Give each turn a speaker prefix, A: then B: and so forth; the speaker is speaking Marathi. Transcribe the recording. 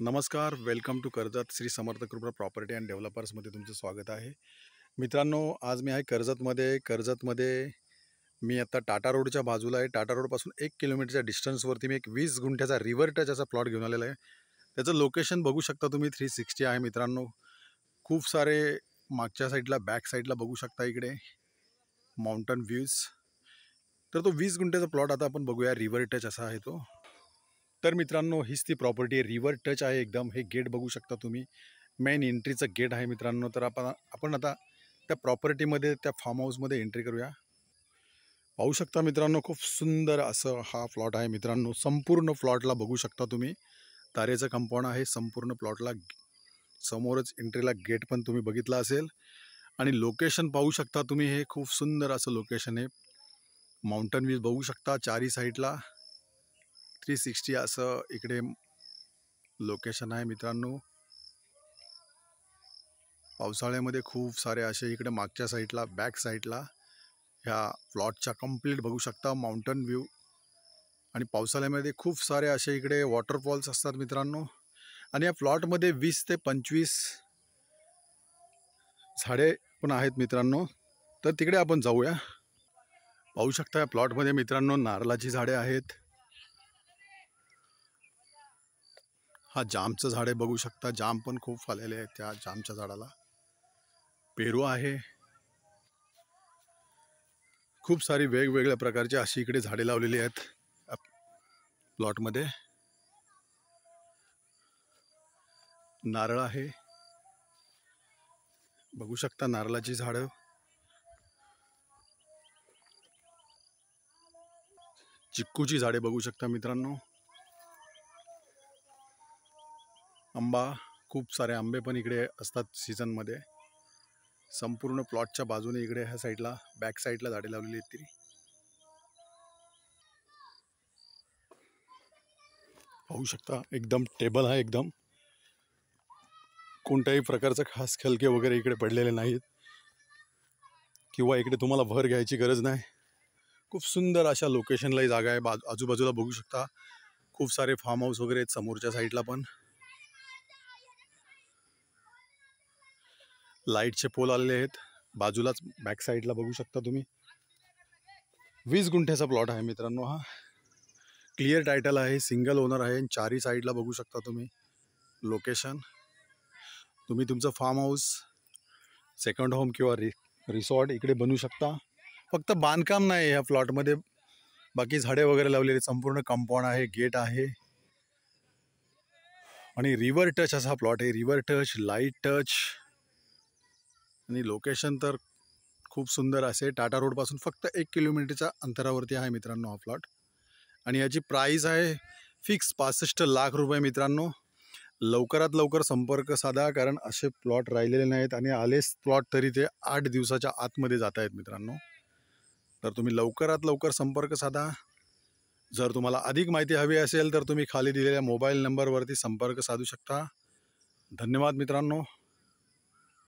A: नमस्कार, वेलकम टू कर्जत श्री समर्थ कृपा प्रॉपर्टी अँड डेव्हलपर्समध्ये तुमचं स्वागत आहे. मित्रांनो, आज मी आहे कर्जतमध्ये मी आता टाटा रोडच्या बाजूला आहे. टाटा रोडपासून 1 किलोमीटरच्या डिस्टन्सवरती मी एक 20 गुंठ्याचा रिव्हर टच असा प्लॉट घेऊन आलेला आहे. त्याचं लोकेशन बघू शकता तुम्ही, 360 आहे मित्रांनो. खूप सारे मागच्या साईडला, बॅक साईडला बघू शकता इकडे माउंटन व्ह्यूज. तर तो 20 गुंठ्याचा प्लॉट आता आपण बघूया. रिव्हर टच असा आहे तो. तर मित्रांनो, हीच ती प्रॉपर्टी आहे. रिव्हर टच आहे एकदम. हे गेट बघू शकता तुम्ही, मेन एंट्रीचं गेट आहे मित्रांनो. तर आपण आता त्या प्रॉपर्टीमध्ये, त्या फार्म हाऊसमध्ये एंट्री करूया. पाहू शकता मित्रांनो, खूप सुंदर असं हा प्लॉट आहे मित्रांनो. संपूर्ण प्लॉटला बघू शकता तुम्ही, तारेचं कंपाऊंड आहे संपूर्ण प्लॉटला. समोरच एंट्रीला गेट पण तुम्ही बघितला असेल. आणि लोकेशन पाहू शकता तुम्ही, हे खूप सुंदर असं लोकेशन आहे. माउंटन व्ह्यू बघू शकता चारी साईडला. 360 असं इकडे लोकेशन आहे मित्रांनो. पावसाळ्यामध्ये खूप सारे असे इकडे मागच्या साईडला, बॅक साईडला ह्या प्लॉटच्या कंप्लीट बघू शकता माउंटन व्ह्यू. आणि पावसाळ्यामध्ये खूप सारे असे इकडे वॉटरफॉल्स असतात मित्रांनो. आणि या प्लॉटमध्ये 20 ते 25 झाडे पण आहेत मित्रांनो. तर तिकडे आपण जाऊया. पाहू शकता या प्लॉटमध्ये मित्रांनो नारळाची झाडे आहेत. हा जामचं झाडे बघू शकता, जाम पण खूप आलेले आहेत त्या जामच्या झाडाला. पेरू आहे. खूप सारी वेगवेगळ्या प्रकारची अशी इकडे झाडे लावलेली आहेत प्लॉटमध्ये. नारळ आहे, बघू शकता नारळाची झाडं. चिक्कूची झाडे बघू शकता मित्रांनो. आंबा, खूप सारे आंबे पण इकडे असतात सीझनमध्ये. संपूर्ण प्लॉटच्या बाजूने इकडे ह्या साईडला, बॅक साईडला झाडे लावलेली आहेत ती. पाहू शकता एकदम टेबल आहे एकदम. कोणत्याही प्रकारचं खास खलके वगैरे इकडे पडलेले नाहीत, किंवा इकडे तुम्हाला भर घ्यायची गरज नाही. खूप सुंदर अशा लोकेशनला ही जागा आहे. आजूबाजूला बघू शकता खूप सारे फार्म हाऊस वगैरे आहेत समोरच्या साईडला पण. लाईटचे पोल आलेले आहेत बाजूलाच, बॅक साईडला बघू शकता तुम्ही. 20 गुंठ्याचा प्लॉट आहे मित्रांनो हा. क्लिअर टायटल आहे, सिंगल ओनर आहे. चारी साईडला बघू शकता तुम्ही लोकेशन. तुम्ही तुमचं फार्म हाऊस, सेकंड होम किंवा रिसॉर्ट इकडे बनवू शकता. फक्त बांधकाम नाही ह्या प्लॉटमध्ये, बाकी झाडे वगैरे लावलेले, संपूर्ण कंपाऊंड आहे, गेट आहे. आणि रिव्हर टच असा प्लॉट आहे. River touch, light touch. आणि लोकेशन तर खूप सुंदर असे. टाटा रोडपासून फक्त 1 किलोमीटरच्या अंतरावरती आहे मित्रांनो हा प्लॉट. आणि याची प्राईस आहे फिक्स 65 लाख रुपये मित्रांनो. लवकरात लवकर संपर्क साधा, कारण असे प्लॉट राहिलेले नाहीत. आणि आलेच प्लॉट तरी ते 8 दिवसाच्या आतमध्ये जात आहेत मित्रांनो. तर तुम्ही लवकरात लवकर संपर्क साधा. जर तुम्हाला अधिक माहिती हवी असेल तर तुम्ही खाली दिलेल्या मोबाईल नंबरवरती संपर्क साधू शकता. धन्यवाद मित्रांनो.